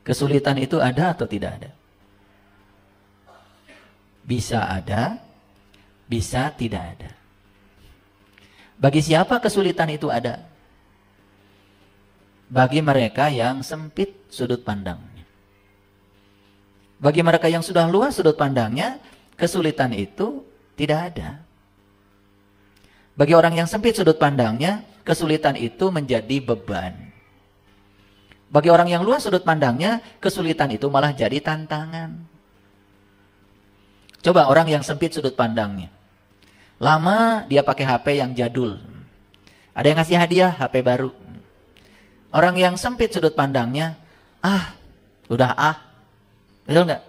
Kesulitan itu ada atau tidak ada? Bisa ada, bisa tidak ada. Bagi siapa kesulitan itu ada? Bagi mereka yang sempit sudut pandangnya. Bagi mereka yang sudah luas sudut pandangnya, kesulitan itu tidak ada. Bagi orang yang sempit sudut pandangnya, kesulitan itu menjadi beban. Bagi orang yang luas sudut pandangnya, kesulitan itu malah jadi tantangan. Coba orang yang sempit sudut pandangnya. Lama dia pakai HP yang jadul. Ada yang ngasih hadiah HP baru. Orang yang sempit sudut pandangnya, udah betul nggak?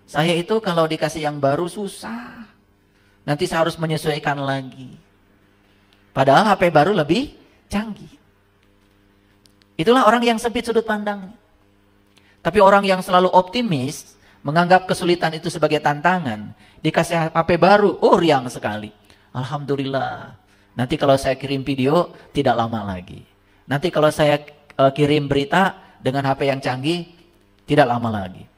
Saya itu kalau dikasih yang baru susah. Nanti saya harus menyesuaikan lagi. Padahal HP baru lebih canggih. Itulah orang yang sempit sudut pandang. Tapi orang yang selalu optimis, menganggap kesulitan itu sebagai tantangan, dikasih HP baru, riang sekali. Alhamdulillah. Nanti kalau saya kirim video, tidak lama lagi. Nanti kalau saya kirim berita dengan HP yang canggih, tidak lama lagi.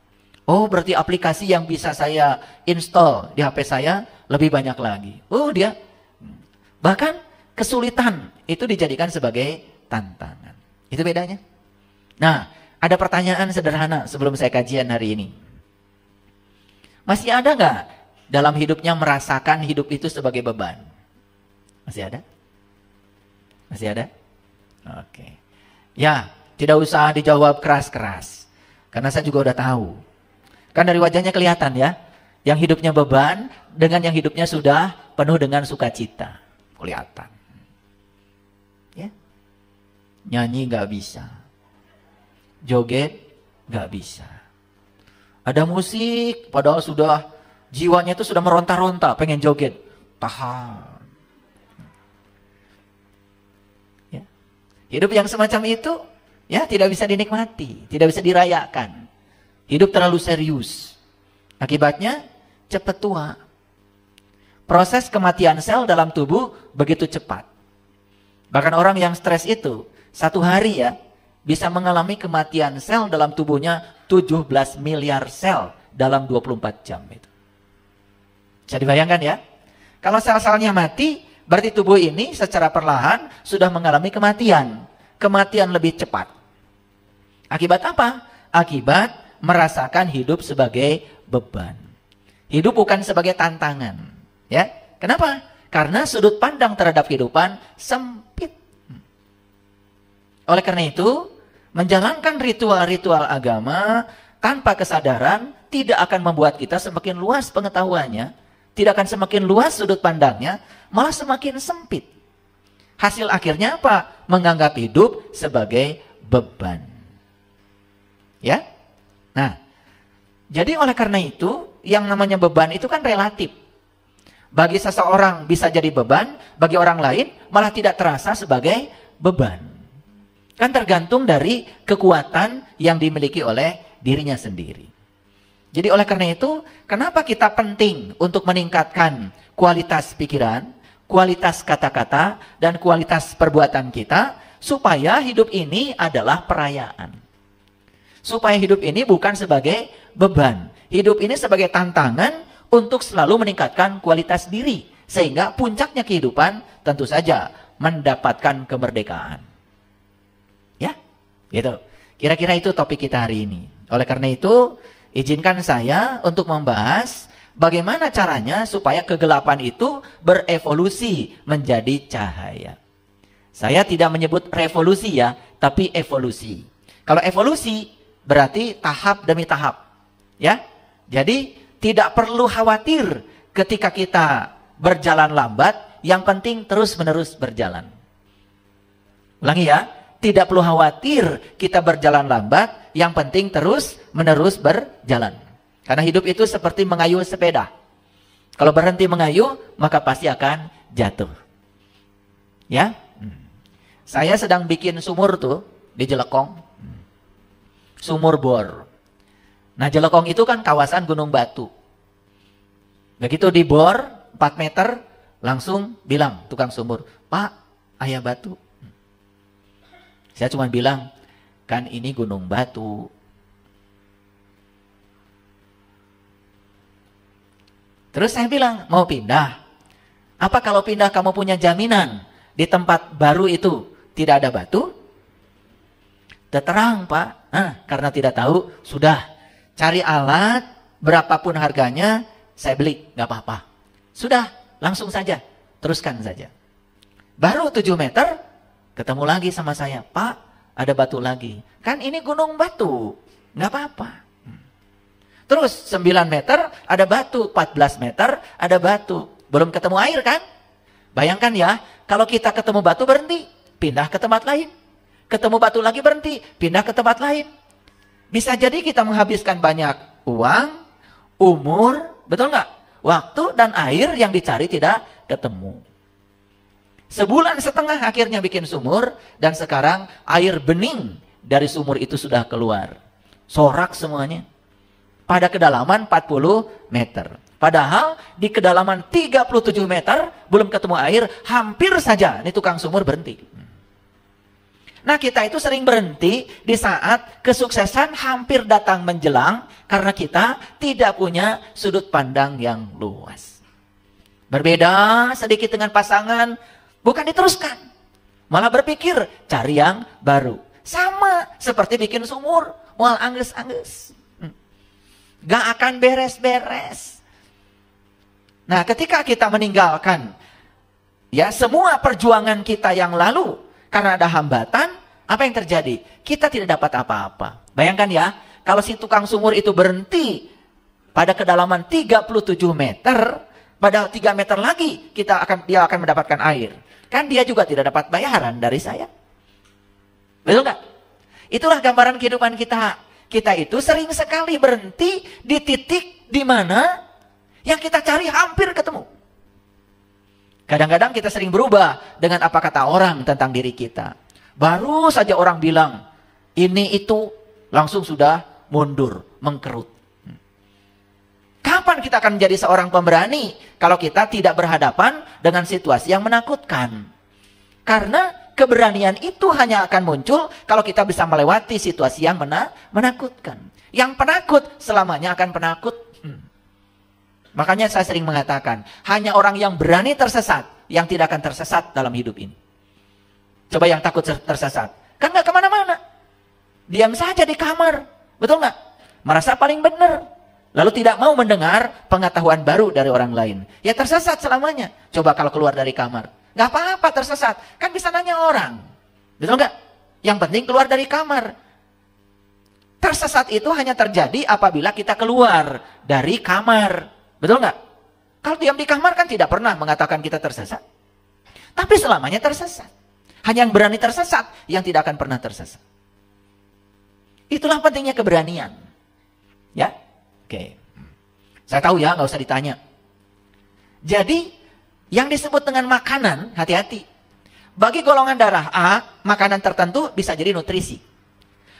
Oh, berarti aplikasi yang bisa saya install di HP saya lebih banyak lagi. Dia bahkan kesulitan itu dijadikan sebagai tantangan. Itu bedanya. Nah, ada pertanyaan sederhana sebelum saya kajian hari ini. Masih ada nggak dalam hidupnya merasakan hidup itu sebagai beban? Masih ada? Masih ada? Oke. Ya, tidak usah dijawab keras-keras. Karena saya juga udah tahu. Kan dari wajahnya kelihatan ya. Yang hidupnya beban dengan yang hidupnya sudah penuh dengan sukacita. Kelihatan. Ya. Nyanyi nggak bisa. Joget nggak bisa. Ada musik, padahal sudah jiwanya itu sudah meronta-ronta, pengen joget. Tahan. Ya. Hidup yang semacam itu, ya tidak bisa dinikmati, tidak bisa dirayakan. Hidup terlalu serius. Akibatnya, cepat tua. Proses kematian sel dalam tubuh begitu cepat. Bahkan orang yang stres itu, satu hari ya, bisa mengalami kematian sel dalam tubuhnya 17 miliar sel dalam 24 jam itu. Bisa dibayangkan ya? Kalau sel-selnya mati, berarti tubuh ini secara perlahan sudah mengalami kematian. Kematian lebih cepat. Akibat apa? Akibat merasakan hidup sebagai beban. Hidup bukan sebagai tantangan. Ya, kenapa? Karena sudut pandang terhadap kehidupan sempit. Oleh karena itu, menjalankan ritual-ritual agama tanpa kesadaran tidak akan membuat kita semakin luas pengetahuannya, tidak akan semakin luas sudut pandangnya, malah semakin sempit. Hasil akhirnya apa? Menganggap hidup sebagai beban. Ya? Nah, jadi oleh karena itu, yang namanya beban itu kan relatif. Bagi seseorang bisa jadi beban, bagi orang lain malah tidak terasa sebagai beban. Kan tergantung dari kekuatan yang dimiliki oleh dirinya sendiri. Jadi oleh karena itu, kenapa kita penting untuk meningkatkan kualitas pikiran, kualitas kata-kata, dan kualitas perbuatan kita, supaya hidup ini adalah perayaan. Supaya hidup ini bukan sebagai beban. Hidup ini sebagai tantangan untuk selalu meningkatkan kualitas diri. Sehingga puncaknya kehidupan tentu saja mendapatkan kemerdekaan. Ya, gitu. Kira-kira itu topik kita hari ini. Oleh karena itu, izinkan saya untuk membahas bagaimana caranya supaya kegelapan itu berevolusi menjadi cahaya. Saya tidak menyebut revolusi ya, tapi evolusi. Kalau evolusi berarti tahap demi tahap. Ya, jadi tidak perlu khawatir ketika kita berjalan lambat, yang penting terus-menerus berjalan. Ulangi ya. Tidak perlu khawatir kita berjalan lambat, yang penting terus-menerus berjalan. Karena hidup itu seperti mengayuh sepeda. Kalau berhenti mengayuh, maka pasti akan jatuh. Ya, saya sedang bikin sumur tuh di Jelekong. Sumur bor. Nah, Jelekong itu kan kawasan gunung batu. Begitu dibor 4 meter, langsung bilang tukang sumur, "Pak, aya batu." Saya cuma bilang, kan ini gunung batu, Terus saya bilang, mau pindah? Apa kalau pindah kamu punya jaminan di tempat baru itu tidak ada batu? Terang, Pak. Karena tidak tahu, sudah cari alat, berapapun harganya, saya beli, nggak apa-apa. Sudah, langsung saja, teruskan saja. Baru 7 meter, ketemu lagi sama saya, Pak, ada batu lagi. Kan ini gunung batu, nggak apa-apa. Terus 9 meter, ada batu, 14 meter, ada batu. Belum ketemu air kan? Bayangkan ya, kalau kita ketemu batu berhenti, pindah ke tempat lain. Ketemu batu lagi berhenti, pindah ke tempat lain. Bisa jadi kita menghabiskan banyak uang, umur, betul nggak? Waktu dan air yang dicari tidak ketemu. Sebulan setengah akhirnya bikin sumur, dan sekarang air bening dari sumur itu sudah keluar. Sorak semuanya. Pada kedalaman 40 meter. Padahal di kedalaman 37 meter belum ketemu air, hampir saja ini tukang sumur berhenti. Nah, kita itu sering berhenti di saat kesuksesan hampir datang menjelang karena kita tidak punya sudut pandang yang luas. Berbeda sedikit dengan pasangan, bukan diteruskan, malah berpikir cari yang baru. Sama seperti bikin sumur, mual angges-angges. Gak akan beres-beres. Nah, ketika kita meninggalkan ya semua perjuangan kita yang lalu karena ada hambatan, apa yang terjadi? Kita tidak dapat apa-apa. Bayangkan ya, kalau si tukang sumur itu berhenti pada kedalaman 37 meter, pada 3 meter lagi dia akan mendapatkan air. Kan dia juga tidak dapat bayaran dari saya. Betul nggak? Itulah gambaran kehidupan kita. Kita itu sering sekali berhenti di titik di mana yang kita cari hampir ketemu. Kadang-kadang kita sering berubah dengan apa kata orang tentang diri kita. Baru saja orang bilang, ini itu, langsung sudah mundur, mengkerut. Kapan kita akan menjadi seorang pemberani kalau kita tidak berhadapan dengan situasi yang menakutkan? Karena keberanian itu hanya akan muncul kalau kita bisa melewati situasi yang menakutkan. Yang penakut selamanya akan penakut. Makanya saya sering mengatakan, hanya orang yang berani tersesat yang tidak akan tersesat dalam hidup ini. Coba yang takut tersesat, kan gak kemana-mana. Diam saja di kamar, betul gak? Merasa paling benar. Lalu tidak mau mendengar pengetahuan baru dari orang lain. Ya tersesat selamanya. Coba kalau keluar dari kamar. Gak apa-apa tersesat. Kan bisa nanya orang. Betul gak? Yang penting keluar dari kamar. Tersesat itu hanya terjadi apabila kita keluar dari kamar. Betul gak? Kalau diam di kamar kan tidak pernah mengatakan kita tersesat. Tapi selamanya tersesat. Hanya yang berani tersesat yang tidak akan pernah tersesat. Itulah pentingnya keberanian. Ya? Oke. Saya tahu ya, nggak usah ditanya. Jadi, yang disebut dengan makanan, hati-hati. Bagi golongan darah A, makanan tertentu bisa jadi nutrisi.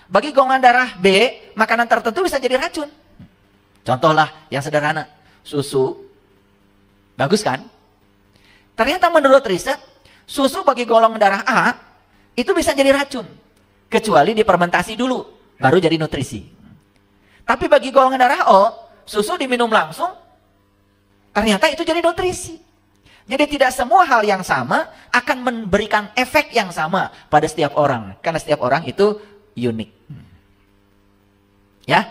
Bagi golongan darah B, makanan tertentu bisa jadi racun. Contohlah yang sederhana, susu. Bagus kan? Ternyata menurut riset, susu bagi golongan darah A, itu bisa jadi racun. Kecuali difermentasi dulu, baru jadi nutrisi. Tapi bagi golongan darah O, susu diminum langsung, ternyata itu jadi nutrisi. Jadi tidak semua hal yang sama akan memberikan efek yang sama pada setiap orang. Karena setiap orang itu unik. Ya,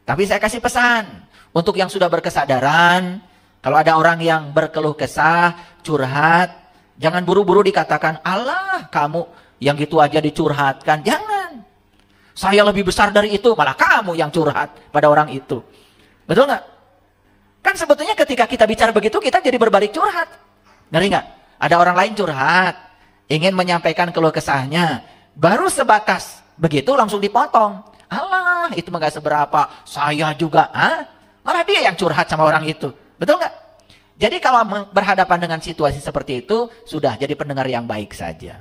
tapi saya kasih pesan. Untuk yang sudah berkesadaran, kalau ada orang yang berkeluh kesah, curhat, jangan buru-buru dikatakan, Allah kamu yang gitu aja dicurhatkan. Jangan. Saya lebih besar dari itu, malah kamu yang curhat pada orang itu. Betul nggak? Kan sebetulnya ketika kita bicara begitu, kita jadi berbalik curhat. Ngeri nggak? Ada orang lain curhat, ingin menyampaikan keluh kesahnya, baru sebatas begitu langsung dipotong. Allah, itu mah nggak seberapa, saya juga. Malah dia yang curhat sama orang itu. Betul nggak? Jadi kalau berhadapan dengan situasi seperti itu, sudah jadi pendengar yang baik saja.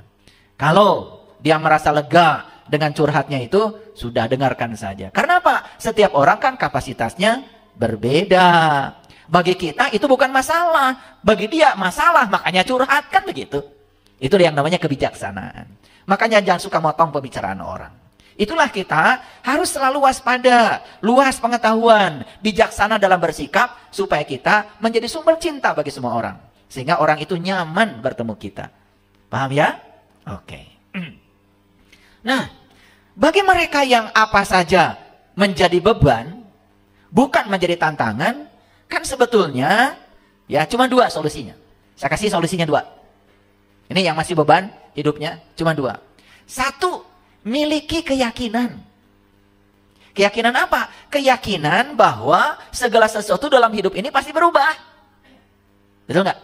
Kalau dia merasa lega dengan curhatnya itu, sudah dengarkan saja. Karena apa? Setiap orang kan kapasitasnya berbeda. Bagi kita itu bukan masalah. Bagi dia masalah, makanya curhat, kan begitu. Itu yang namanya kebijaksanaan. Makanya jangan suka motong pembicaraan orang. Itulah kita harus selalu waspada, luas pengetahuan, bijaksana dalam bersikap, supaya kita menjadi sumber cinta bagi semua orang. Sehingga orang itu nyaman bertemu kita. Paham ya? Oke. Nah, bagi mereka yang apa saja menjadi beban, bukan menjadi tantangan, kan sebetulnya ya cuma dua solusinya. Saya kasih solusinya dua. Ini yang masih beban hidupnya cuma dua. Satu, miliki keyakinan. Keyakinan apa? Keyakinan bahwa segala sesuatu dalam hidup ini pasti berubah. Betul nggak?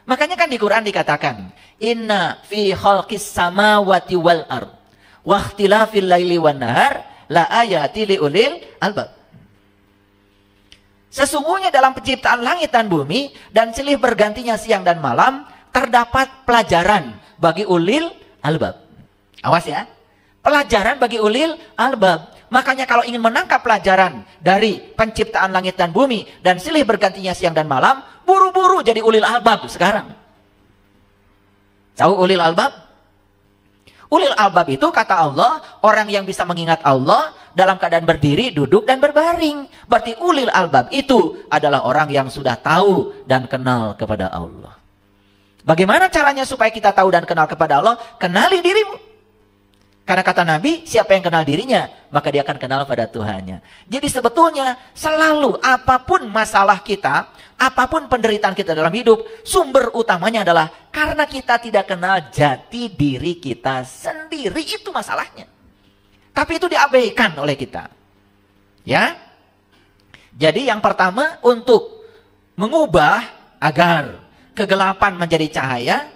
Makanya kan di Quran dikatakan, Inna fi khalqis samawati wal ard wa ikhtilafil laili wan nahar la ayati liulil albab. Sesungguhnya dalam penciptaan langit dan bumi dan silih bergantinya siang dan malam terdapat pelajaran bagi ulil albab. Awas ya. Pelajaran bagi ulil albab. Makanya kalau ingin menangkap pelajaran dari penciptaan langit dan bumi dan silih bergantinya siang dan malam, buru-buru jadi ulil albab sekarang. Tahu ulil albab? Ulil albab itu kata Allah, orang yang bisa mengingat Allah dalam keadaan berdiri, duduk, dan berbaring. Berarti ulil albab itu adalah orang yang sudah tahu dan kenal kepada Allah. Bagaimana caranya supaya kita tahu dan kenal kepada Allah? Kenali dirimu. Karena kata Nabi, siapa yang kenal dirinya, maka dia akan kenal pada Tuhannya. Jadi sebetulnya selalu apapun masalah kita, apapun penderitaan kita dalam hidup, sumber utamanya adalah karena kita tidak kenal jati diri kita sendiri. Itu masalahnya. Tapi itu diabaikan oleh kita. Ya. Jadi yang pertama, untuk mengubah agar kegelapan menjadi cahaya,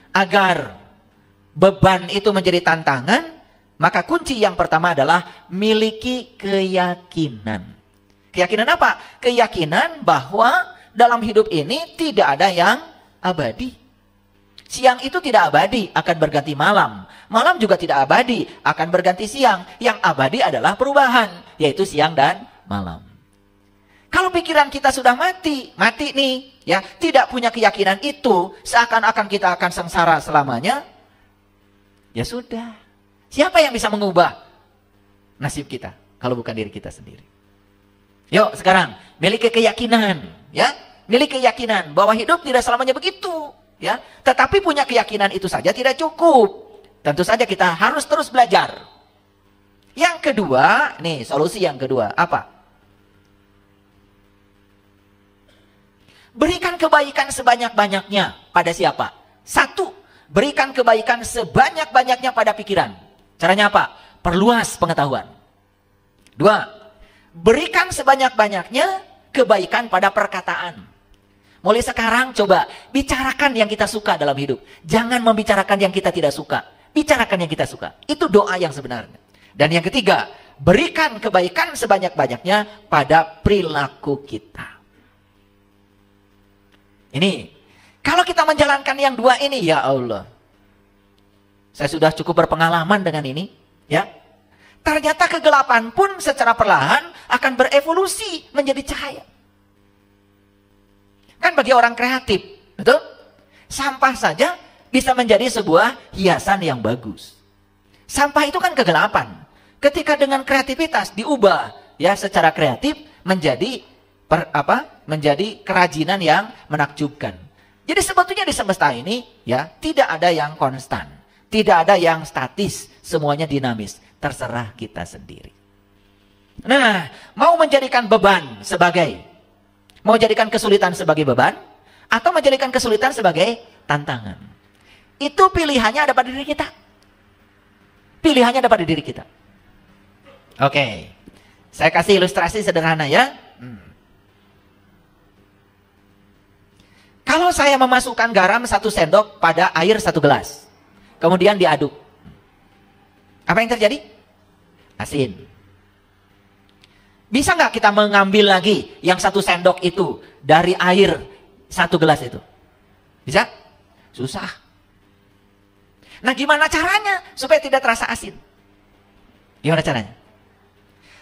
agar beban itu menjadi tantangan, maka kunci yang pertama adalah miliki keyakinan. Keyakinan apa? Keyakinan bahwa dalam hidup ini tidak ada yang abadi. Siang itu tidak abadi, akan berganti malam. Malam juga tidak abadi, akan berganti siang. Yang abadi adalah perubahan, yaitu siang dan malam. Kalau pikiran kita sudah mati nih, ya, tidak punya keyakinan itu, seakan-akan kita akan sengsara selamanya, ya sudah. Siapa yang bisa mengubah nasib kita kalau bukan diri kita sendiri? Yuk sekarang miliki keyakinan, ya, miliki keyakinan bahwa hidup tidak selamanya begitu, ya. Tetapi punya keyakinan itu saja tidak cukup. Tentu saja kita harus terus belajar. Yang kedua, nih solusi yang kedua apa? Berikan kebaikan sebanyak-banyaknya pada siapa? Satu, berikan kebaikan sebanyak-banyaknya pada pikiran. Caranya apa? Perluas pengetahuan. Dua, berikan sebanyak-banyaknya kebaikan pada perkataan. Mulai sekarang coba bicarakan yang kita suka dalam hidup. Jangan membicarakan yang kita tidak suka. Bicarakan yang kita suka. Itu doa yang sebenarnya. Dan yang ketiga, berikan kebaikan sebanyak-banyaknya pada perilaku kita. Ini, kalau kita menjalankan yang dua ini, ya Allah. Saya sudah cukup berpengalaman dengan ini, ya. Ternyata kegelapan pun secara perlahan akan berevolusi menjadi cahaya. Kan bagi orang kreatif, betul? Sampah saja bisa menjadi sebuah hiasan yang bagus. Sampah itu kan kegelapan. Ketika dengan kreativitas diubah, ya, secara kreatif menjadi menjadi kerajinan yang menakjubkan. Jadi sebetulnya di semesta ini, ya, tidak ada yang konstan. Tidak ada yang statis, semuanya dinamis. Terserah kita sendiri. Nah, mau menjadikan beban mau jadikan kesulitan sebagai beban, atau menjadikan kesulitan sebagai tantangan. Itu pilihannya ada pada diri kita. Pilihannya ada pada diri kita. Oke, saya kasih ilustrasi sederhana ya. Kalau saya memasukkan garam 1 sendok pada air 1 gelas. Kemudian diaduk. Apa yang terjadi? Asin. Bisa nggak kita mengambil lagi yang 1 sendok itu dari air 1 gelas itu? Bisa? Susah. Nah, gimana caranya supaya tidak terasa asin? Gimana caranya?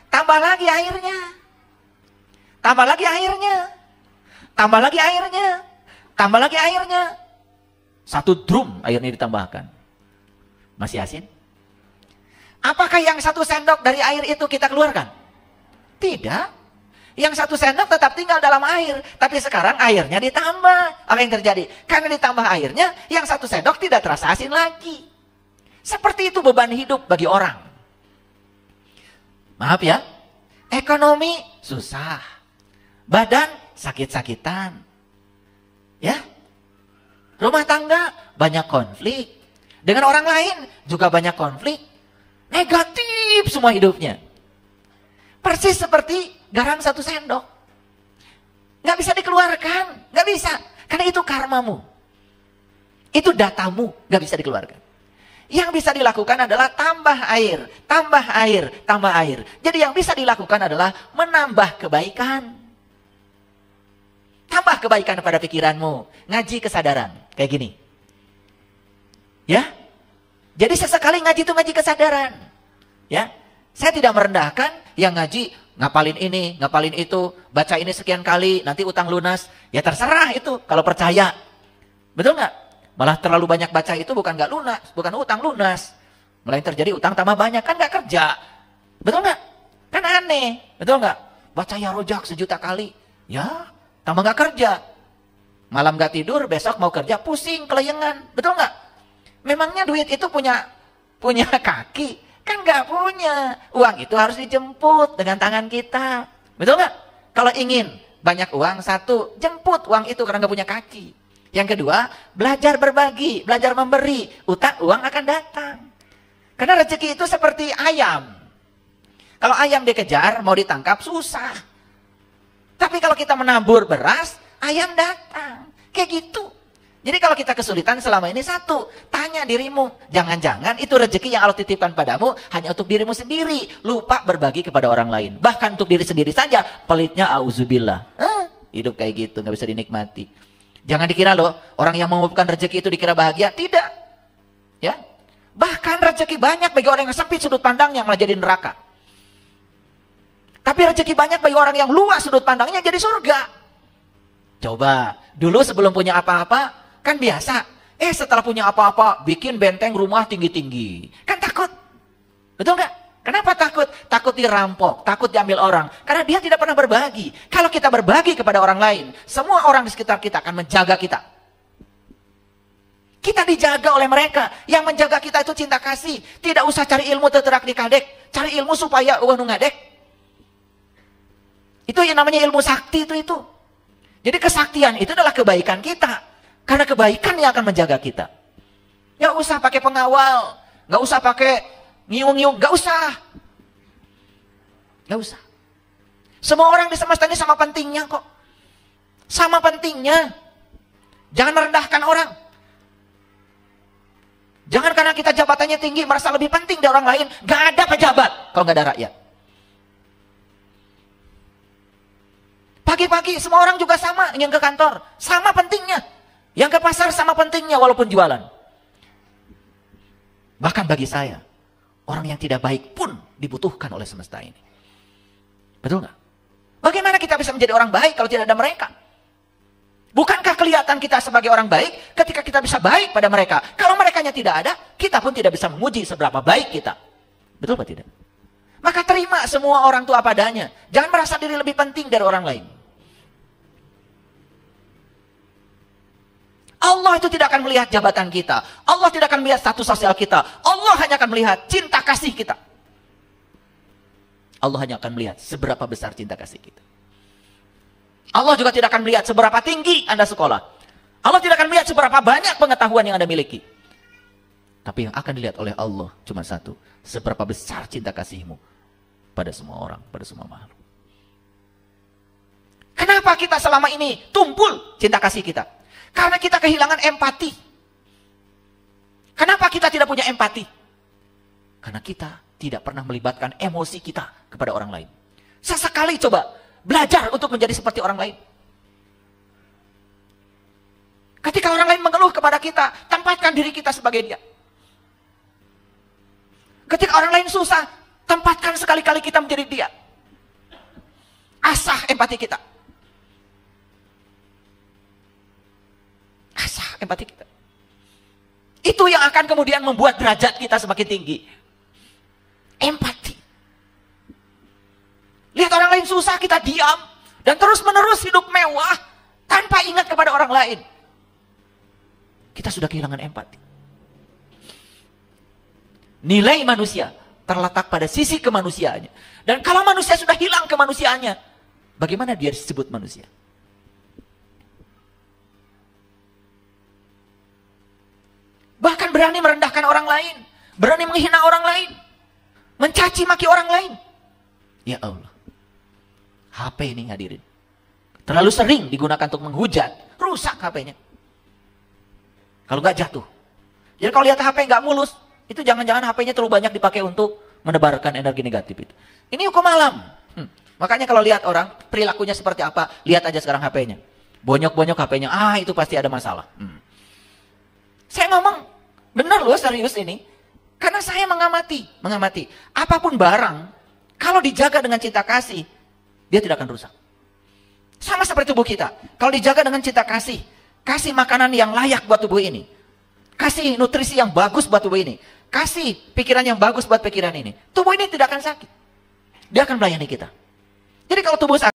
Tambah lagi airnya. Tambah lagi airnya. Tambah lagi airnya. Tambah lagi airnya. 1 drum airnya ditambahkan. Masih asin? Apakah yang 1 sendok dari air itu kita keluarkan? Tidak. Yang 1 sendok tetap tinggal dalam air. Tapi sekarang airnya ditambah. Apa yang terjadi? Karena ditambah airnya, yang 1 sendok tidak terasa asin lagi. Seperti itu beban hidup bagi orang. Maaf ya, ekonomi susah. Badan sakit-sakitan. Ya. Rumah tangga banyak konflik. Dengan orang lain juga banyak konflik. Negatif semua hidupnya. Persis seperti garam 1 sendok. Nggak bisa dikeluarkan. Nggak bisa. Karena itu karmamu. Itu datamu. Nggak bisa dikeluarkan. Yang bisa dilakukan adalah tambah air. Tambah air. Tambah air. Jadi yang bisa dilakukan adalah menambah kebaikan. Tambah kebaikan pada pikiranmu. Ngaji kesadaran. Kayak gini. Ya. Jadi sesekali ngaji itu ngaji kesadaran. Ya. Saya tidak merendahkan yang ngaji ngapalin ini, ngapalin itu, baca ini sekian kali, nanti utang lunas. Ya terserah itu kalau percaya. Betul nggak? Malah terlalu banyak baca itu bukan nggak lunas, bukan utang lunas. Malah yang terjadi utang tambah banyak, kan nggak kerja. Betul nggak? Kan aneh. Betul nggak? Baca ya rojak 1 juta kali. Ya, tambah nggak kerja. Malam nggak tidur, besok mau kerja, pusing, kelayangan. Betul nggak? Memangnya duit itu punya kaki? Kan nggak punya. Uang itu harus dijemput dengan tangan kita. Betul nggak? Kalau ingin banyak uang, 1, jemput uang itu karena nggak punya kaki. Yang kedua, belajar berbagi, belajar memberi. Uang akan datang. Karena rezeki itu seperti ayam. Kalau ayam dikejar, mau ditangkap, susah. Tapi kalau kita menabur beras, ayam datang. Kayak gitu. Jadi kalau kita kesulitan selama ini 1, tanya dirimu. Jangan-jangan itu rezeki yang Allah titipkan padamu hanya untuk dirimu sendiri. Lupa berbagi kepada orang lain. Bahkan untuk diri sendiri saja, pelitnya auzubillah. Hidup kayak gitu, nggak bisa dinikmati. Jangan dikira loh, orang yang mengumpulkan rezeki itu dikira bahagia. Tidak. Ya. Bahkan rezeki banyak bagi orang yang sempit sudut pandangnya malah jadi neraka. Tapi rezeki banyak bagi orang yang luas sudut pandangnya jadi surga. Coba, dulu sebelum punya apa-apa, kan biasa. Setelah punya apa-apa, bikin benteng rumah tinggi-tinggi. Kan takut. Betul nggak? Kenapa takut? Takut dirampok, takut diambil orang. Karena dia tidak pernah berbagi. Kalau kita berbagi kepada orang lain, semua orang di sekitar kita akan menjaga kita. Kita dijaga oleh mereka. Yang menjaga kita itu cinta kasih. Tidak usah cari ilmu teterak di kadek. Cari ilmu supaya uang ngadek. Itu yang namanya ilmu sakti itu. Jadi kesaktian itu adalah kebaikan kita. Karena kebaikan yang akan menjaga kita. Gak usah pakai pengawal. Gak usah pakai nyiung-nyiung. Gak usah. Gak usah. Semua orang di semesta ini sama pentingnya kok. Sama pentingnya. Jangan merendahkan orang. Jangan karena kita jabatannya tinggi merasa lebih penting dari orang lain. Gak ada pejabat kalau gak ada rakyat. Pagi-pagi semua orang juga sama yang ke kantor. Sama pentingnya. Yang ke pasar sama pentingnya walaupun jualan. Bahkan bagi saya, orang yang tidak baik pun dibutuhkan oleh semesta ini. Betul nggak? Bagaimana kita bisa menjadi orang baik kalau tidak ada mereka? Bukankah kelihatan kita sebagai orang baik ketika kita bisa baik pada mereka? Kalau merekanya tidak ada, kita pun tidak bisa memuji seberapa baik kita. Betul atau tidak? Maka terima semua orang itu apa adanya. Jangan merasa diri lebih penting dari orang lain. Allah itu tidak akan melihat jabatan kita. Allah tidak akan melihat status sosial kita. Allah hanya akan melihat cinta kasih kita. Allah hanya akan melihat seberapa besar cinta kasih kita. Allah juga tidak akan melihat seberapa tinggi Anda sekolah. Allah tidak akan melihat seberapa banyak pengetahuan yang Anda miliki. Tapi yang akan dilihat oleh Allah cuma satu. Seberapa besar cinta kasihmu pada semua orang, pada semua makhluk. Kenapa kita selama ini tumpul cinta kasih kita? Karena kita kehilangan empati. Kenapa kita tidak punya empati? Karena kita tidak pernah melibatkan emosi kita kepada orang lain. Sesekali coba belajar untuk menjadi seperti orang lain. Ketika orang lain mengeluh kepada kita, tempatkan diri kita sebagai dia. Ketika orang lain susah, tempatkan sekali-kali kita menjadi dia. Asah empati kita. Asah empati kita. Itu yang akan kemudian membuat derajat kita semakin tinggi. Empati. Lihat orang lain susah, kita diam. Dan terus-menerus hidup mewah, tanpa ingat kepada orang lain. Kita sudah kehilangan empati. Nilai manusia terletak pada sisi kemanusiaannya. Dan kalau manusia sudah hilang kemanusiaannya, bagaimana dia disebut manusia? Bahkan berani merendahkan orang lain, berani menghina orang lain, mencaci maki orang lain. Ya Allah, HP ini hadirin terlalu sering digunakan untuk menghujat, rusak HP-nya. Kalau nggak jatuh. Jadi kalau lihat HP nggak mulus, itu jangan-jangan HP-nya terlalu banyak dipakai untuk menebarkan energi negatif itu. Ini hukum alam. Makanya kalau lihat orang perilakunya seperti apa, lihat aja sekarang HP-nya. Bonyok-bonyok HP-nya, itu pasti ada masalah. Saya ngomong, benar loh, serius ini. Karena saya mengamati. Apapun barang, kalau dijaga dengan cinta kasih, dia tidak akan rusak. Sama seperti tubuh kita. Kalau dijaga dengan cinta kasih, kasih makanan yang layak buat tubuh ini. Kasih nutrisi yang bagus buat tubuh ini. Kasih pikiran yang bagus buat pikiran ini. Tubuh ini tidak akan sakit. Dia akan melayani kita. Jadi kalau tubuh sakit,